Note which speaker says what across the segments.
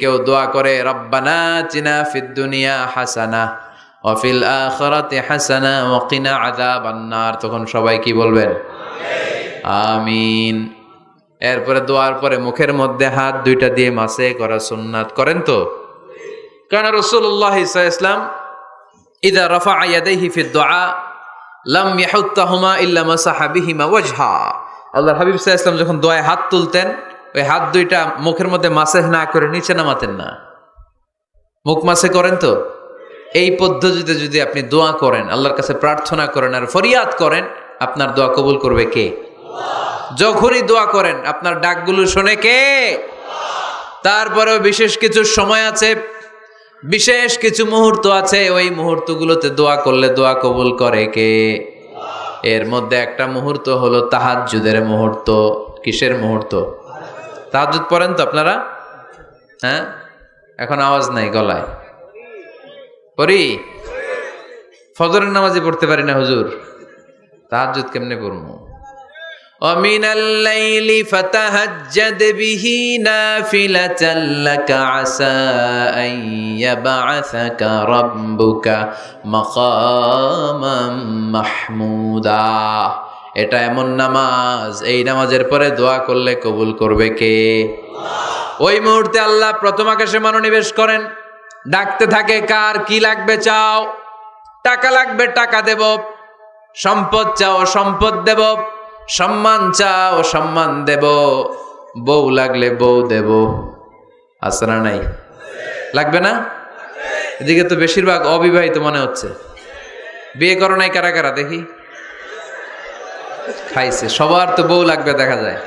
Speaker 1: কেউ দোয়া করে রব্বানা আতিনা ফিদ দুনিয়া হাসানাহ ওয়া ফিল আখিরাতি হাসানাহ ওয়া কিনা আযাবান নার, তখন সবাই কি বলবেন? আমিন। এরপরে দোয়ার পরে মুখের মধ্যে হাত দুইটা দিয়ে মাসে করা সুন্নাত করেন তো? কারণ রাসূলুল্লাহ সাল্লাল্লাহু আলাইহি ওয়াসাল্লাম ইযা রাফা'a ইয়াদাইহি ফিদ দুআ লাম ইয়াহুত্তাহুমা ইল্লা মাসাহা বিহিমা ওয়াজহা। আল্লাহর হাবিব সাল্লাল্লাহু আলাইহি ওয়াসাল্লাম যখন দোয়ায় হাত তুলতেন, ওই হাত দুইটা মুখের মধ্যে মাসেহ না করে নিচে নামাতেন না। মুখ মাসে করেন তো? এই পদ্ধতিতে যদি আপনি দোয়া করেন, আল্লাহর কাছে প্রার্থনা করেন আর ফরিয়াদ করেন, আপনার দোয়া কবুল করবে কে? যখনই দোয়া করেন আপনার ডাকগুলো শোনে কে? তারপরেও বিশেষ কিছু সময় আছে, বিশেষ কিছু মুহূর্ত আছে, ওই মুহূর্তগুলোতে দোয়া করলে দোয়া কবুল করে কে? এর মধ্যে একটা মুহূর্ত হলো তাহাজ্জুদের মুহূর্ত। কিসের মুহূর্ত? তাহাজ্জুদ পড়েন তো আপনারা? হ্যাঁ, এখন আওয়াজ নাই গলায়। পড়ি? ফজরের নামাজে পড়তে পারি না হুজুর, তাহাজ্জুদ কেমনে পড়বো? وَمِنَ اللَّيْلِ فَتَهَجَّدْ بِهِ نَافِلَةً لَكَ عَسَىٰ أَن يَبْعَثَكَ رَبُّكَ مَقَامًا مَحْمُودًا। এটা এমন নামাজ, এই নামাজের পরে দোয়া করলে কবুল করবে কে? ওই মুহূর্তে আল্লাহ প্রথম আকাশে মনোনিবেশ করেন, ডাকতে থাকে, কার কি লাগবে চাও? টাকা লাগবে টাকা দেব, সম্পদ চাও সম্পদ দেব, সম্মান চাও সম্মান দেব, বউ লাগলে বউ দেব। আছে না নাই? লাগবে না? এদিকে তো বেশিরভাগ অবিবাহিত মনে হচ্ছে। বিয়ে করো নাই কারা কারা দেখি? খাইছে। সবার তো বউ লাগবে দেখা যায়।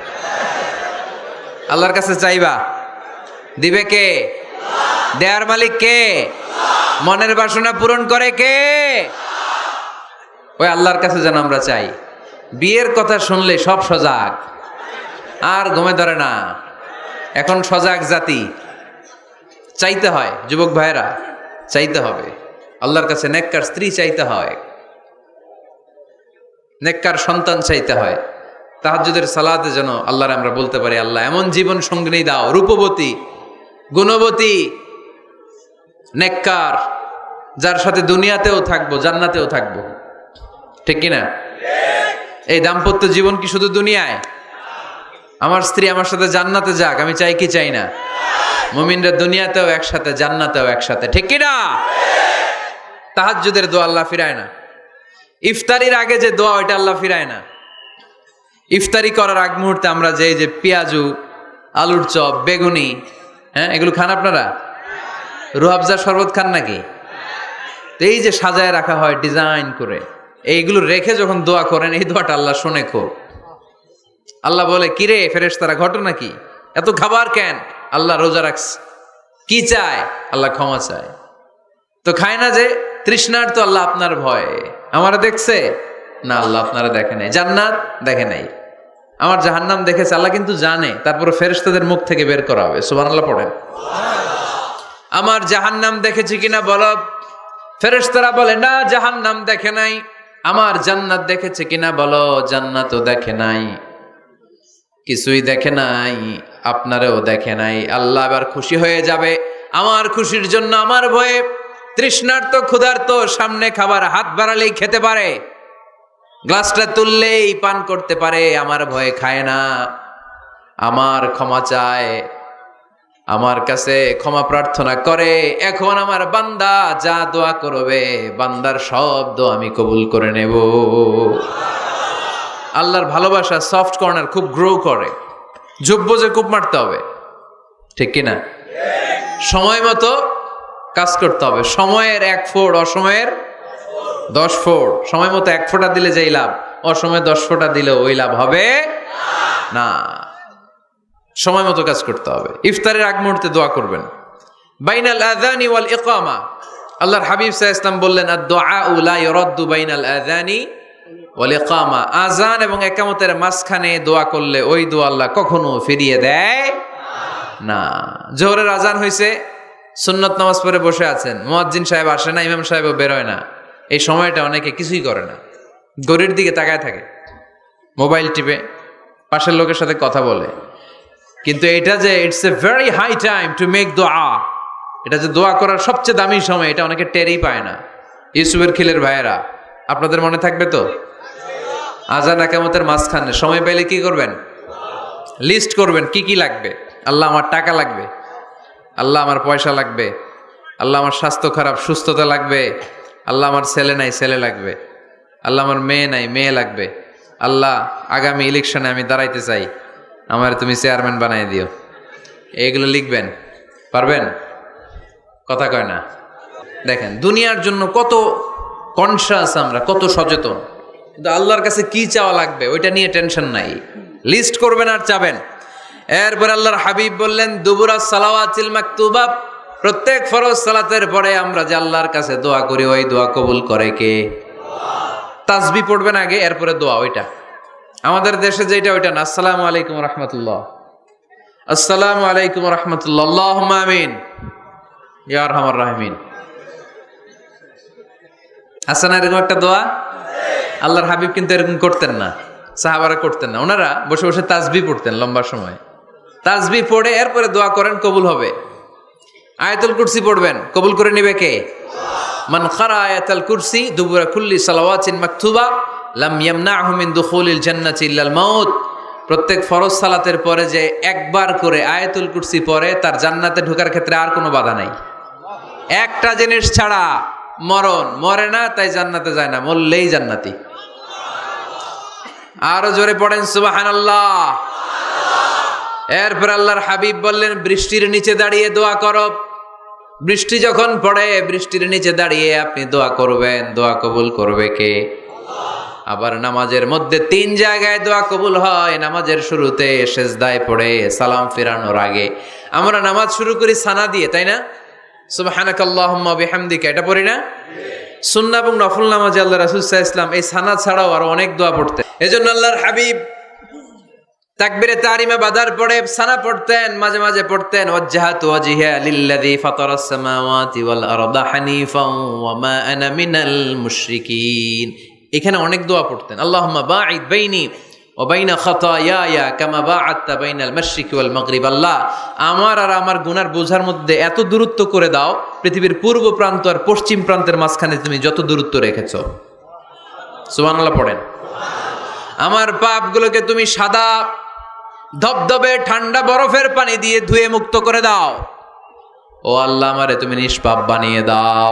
Speaker 1: আল্লাহর কাছে চাইবা, দিবে কে? দেয়ার মালিক কে? মনের বাসনা পূরণ করে কে? ওই আল্লাহর কাছে যেন আমরা চাই। বিয়ের কথা শুনলে সব সজাগ, আর ঘুমে ধরে না। এখন সজাগ জাতি, চাইতে হয়। যুবক ভাইয়েরা, চাইতে হবে আল্লাহর কাছে। নেককার স্ত্রী চাইতে হয়, নেককার সন্তান চাইতে হয়। তাহাজ্জুদের সালাতে যেন আল্লাহর আমরা বলতে পারি, আল্লাহ এমন জীবন সঙ্গিনী দাও, রূপবতী, গুণবতী, নেককার, যার সাথে দুনিয়াতেও থাকবো জান্নাতেও থাকবো। ঠিক কিনা? এই দাম্পত্য জীবন কি শুধু দুনিয়ায়? আমার স্ত্রী আমার সাথে জান্নাতে যাক, আমি চাই কি চাই না? মুমিনরা দুনিয়াতেও একসাথে, জান্নাতেও একসাথে। ঠিক কিনা? তাহাজ্জুদের দোয়া আল্লাহ ফিরায় না। ইফতারির আগে যে দোয়া, ওইটা আল্লাহ ফিরায় না। ইফতারি করার আগ মুহূর্তে আমরা যে পেঁয়াজু, আলুর চপ, বেগুনি, হ্যাঁ, এগুলো খান আপনারা? রুহাবজার শরবত খান নাকি? এই যে সাজায় রাখা হয় ডিজাইন করে, এইগুলো রেখে যখন দোয়া করেন, এই দোয়াটা আল্লাহ শোনে খুব। আল্লাহ বলে, কিরে ফেরেশতারা, ঘটনা কি? এত খাবার কেন? আল্লাহ রোজা রাখছে। কি চায়? আল্লাহ ক্ষমা চায়। তো খায় না যে তৃষ্ণার, তো আল্লাহ আপনার ভয়। আমারা দেখছে না? আল্লাহ আপনারা দেখে নাই। জান্নাত দেখে নাই, আমার জাহান্নাম দেখেছে। আল্লাহ কিন্তু জানে, তারপরে ফেরেশতাদের মুখ থেকে বের করা হবে। সুবহানাল্লাহ পড়েন। আমার জাহান্নাম দেখেছি কিনা বলো? ফেরেশতারা বলে না, জাহান্নাম দেখে নাই। আমার জান্নাত দেখেছে কিনা বলো? জান্নাতও দেখে নাই, কিছুই দেখে নাই, আপনারেও দেখে নাই। আল্লাহ এবার খুশি হয়ে যাবে। আমার খুশির জন্য, আমার ভয়ে তৃষ্ণার্ত ক্ষুধার্ত সামনে খাবার হাত বাড়ালেই খেতে পারে, গ্লাসটা তুললেই পান করতে পারে, আমার ভয়ে খায় না। আমার ক্ষমা চায়, আমার কাছে ক্ষমা প্রার্থনা করে। এখন আমার বান্দা যা দোয়া করবে, বান্দার সব দোয়া আমি কবুল করে নেব। আল্লাহর ভালোবাসা সফট কর্নার খুব গ্রো করে, যোগ্য যে খুব মারতে হবে। ঠিক কিনা? সময় মতো কাজ করতে হবে। সময়ের 1 ফোঁট, অসময়ের 10 ফোঁট। সময় মতো 1 ফোঁটা দিলে যেই লাভ, অসময়ে 10 ফোঁটা দিলেও ওই লাভ হবে না। সময় মতো কাজ করতে হবে। ইফতারের আগ মুহূর্তে দোয়া করবেন। বাইনাল আযানি ওয়াল ইকামা, আল্লাহর হাবিব সাল্লাল্লাহু আলাইহি ওয়াসাল্লাম বললেন, আদ-দুআউ লা ইউরাদ্দু বাইনাল আযানি ওয়াল ইকামা। আযান এবং ইকামতের মাঝখানে দোয়া করলে ওই দোয়া আল্লাহ কখনো ফিরিয়ে দেয় না। জোহরের আযান হয়েছে, সুন্নত নামাজ পড়ে বসে আছেন, মুয়াজ্জিন সাহেব আসে না, ইমাম সাহেবও বেরোয় না। এই সময়টা অনেকে কিছুই করে না, ঘড়ির দিকে তাকায় থাকে, মোবাইল টিপে, পাশের লোকের সাথে কথা বলে। কিন্তু এটা যে it's a very high time to make দোয়া, এটা যে দোয়া করার সবচেয়ে দামি সময়, এটা অনেকে টেরই পায় না। ইউসুফের খিলের ভাইয়েরা, আপনাদের মনে থাকবে তো? আজান একামতের মাঝখানে সময় পেলে কি করবেন? লিস্ট করবেন কি কি লাগবে। আল্লাহ আমার টাকা লাগবে, আল্লাহ আমার পয়সা লাগবে, আল্লাহ আমার স্বাস্থ্য খারাপ সুস্থতা লাগবে, আল্লাহ আমার ছেলে নাই ছেলে লাগবে, আল্লাহ আমার মেয়ে নাই মেয়ে লাগবে, আল্লাহ আগামী ইলেকশনে আমি দাঁড়াইতে চাই, আমার তুমি চেয়ারম্যান বানাই দিও। এইগুলো লিখবেন, পারবেন? কথা কয় না। দেখেন দুনিয়ার জন্য কত কনসাস আমরা, কত সচেতন, কিন্তু আল্লাহর কাছে কি চাওয়া লাগবে ওইটা নিয়ে টেনশন নাই। লিস্ট করবেন আর চাবেন। এরপর আল্লাহর হাবিব বললেন দুবুরা সালাওয়াতিল মাকতুবা, প্রত্যেক ফরজ সালাতের পরে আমরা যে আল্লাহর কাছে দোয়া করি ওই দোয়া কবুল করে কে? তাসবিহ পড়বেন আগে, এরপরে দোয়া। ওইটা আমাদের দেশে যেটা ওইটা না। আসসালামু আলাইকুম রাহমাতুল্লাহ, আসসালামু আলাইকুম রাহমাতুল্লাহ, আল্লাহুম্মা আমিন ইয়া আরহামার রাহিমিন। আছে না এরকম একটা দোয়া? আল্লাহর হাবিব কিন্তু এরকম করতেন না, সাহাবারা করতেন না। ওনারা বসে বসে তাসবিহ পড়তেন লম্বা সময়। তাসবিহ পড়ে এরপরে দোয়া করেন, কবুল হবে। আয়াতুল কুরসি পড়বেন, কবুল করে নেবে কে? মান ক্বারা আয়াতুল কুরসি দুবুরা কুল্লি সালাওয়াতিন মাকতুবা লাম ইয়ামনাহু মিন দুখুলিল জান্নাতি ইল্লাল মাউত। প্রত্যেক ফরজ সালাতের পরে যে একবার করে আয়াতুল কুরসি পড়ে তার জান্নাতে ঢোকার ক্ষেত্রে আর কোনো বাধা নাই। একটা জিনিস ছাড়া, মরণ। মরে না তাই জান্নাতে যায় না, মরলেই জান্নাতি। আরো জোরে পড়েন সুবহানাল্লাহ। এরপর আল্লাহর হাবিব বললেন বৃষ্টির নিচে দাঁড়িয়ে দোয়া করো। বৃষ্টি যখন পড়ে বৃষ্টির নিচে দাঁড়িয়ে আপনি দোয়া করবেন, দোয়া কবুল করবে কে? আবার নামাজের মধ্যে 3 জায়গায় দোয়া কবুল হয়। নামাজের শুরুতে সেজদায় পড়ে সালাম ফেরানোর আগে। আমরা নামাজ শুরু করি সানা দিয়ে, তাই না? সুবহানাকাল্লাহুম্মা বিহামদিকা, এটা পড়ি না? সুন্নাহ এবং নফল নামাজে আল্লাহ রাসূল সাল্লাল্লাহু আলাইহি ওয়াসাল্লাম এই সানা ছাড়াও আরো অনেক দোয়া পড়তেন। এজন্য আল্লাহর হাবিব তাকবীরে তাহরিমে বাদার পড়ে সানা পড়তেন, মাঝে মাঝে পড়তেন ওয়াজহাতু ওয়াজহিয়া লিল্লাযী ফাতারাস সামাওয়াতি ওয়াল আরদা হানিফাও ওয়া মা আনা মিনাল মুশরিকিন। এখানে অনেক দোয়া পড়তেন। আল্লাহুম্মা বাঈদ বাইনি ওয়া বাইনা খাতায়ায়া কামা বাআদতা বাইনাল মাশরিকি ওয়াল মাগরিব। আল্লাহ আমার আর আমার গুনার বোঝার মধ্যে এত দূরত্ব করে দাও, পৃথিবীর পূর্ব প্রান্ত আর পশ্চিম প্রান্তের মাঝখানে তুমি যত দূরত্ব রেখেছো। সুবহানাল্লাহ পড়েন। আমার পাপগুলোকে তুমি সাদা ধবধবে ঠান্ডা বরফের পানি দিয়ে ধুয়ে মুক্ত করে দাও। ও আল্লাহ আমারে তুমি নিষ্পাপ বানিয়ে দাও।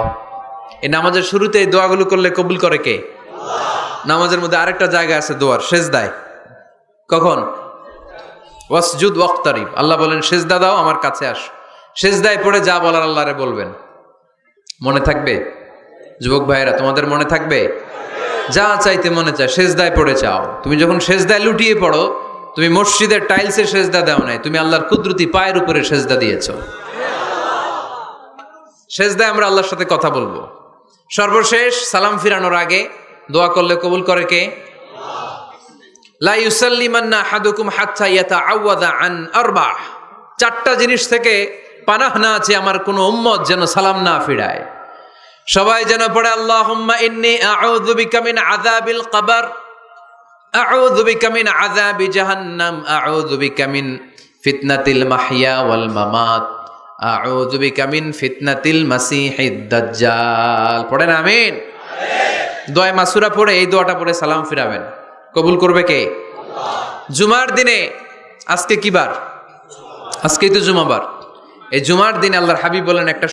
Speaker 1: এই নামাজের শুরুতে এই দোয়াগুলো করলে কবুল করে কে? নামাজের মধ্যে আরেকটা জায়গা আছে দোয়ার, সেজদায়। কখন? ওয়াসজুদ ওয়াক্তারিব। আল্লাহ বলেন সেজদা দাও, আমার কাছে আসো। সেজদায় পড়ে যা বলার আল্লাহরে বলবেন। মনে থাকবে? যুবক ভাইয়েরা তোমাদের মনে থাকবে? যা চাইতে মনে চায় সেজদায় পড়ে চাও। তুমি যখন সেজদায় লুটিয়ে পড়ো, তুমি মসজিদের টাইলসে সেজদা দাও নাই, তুমি আল্লাহর কুদরতি পায়ের উপরে সেজদা দিয়েছো। সেজদায় আমরা আল্লাহর সাথে কথা বলবো। সর্বশেষ সালাম ফিরানোর আগে দোয়া করলে কবুল করে কে? লা ইউসাল্লিমান্না আহাদুকুম হাত্তা ইয়াতাআওয়াযা আন আরবাহ। 4টা জিনিস থেকে পানাহ না আছে আমার কোন উম্মত যেন সালাম না ফিরায়। সবাই যেন পড়ে আল্লাহুম্মা ইন্নী আউযু বিকা মিন আযাবিল কবর, আউযু বিকা মিন আযাবি জাহান্নাম, আউযু বিকা মিন ফিতনাতিল মাহইয়া ওয়াল মামাত, আউযু বিকা মিন ফিতনাতিল মাসিহিদ দাজ্জাল। পড়েন আমিন। দোয়া মাসুরা পড়ে এই দোয়াটা পড়ে সালাম ফিরাবেন, কবুল করবে কে? জুমার দিনে, আজকে কি বার? আজকেই তো জুমাবার। এই জুমার দিনে আল্লাহর হাবিব বলেন একটা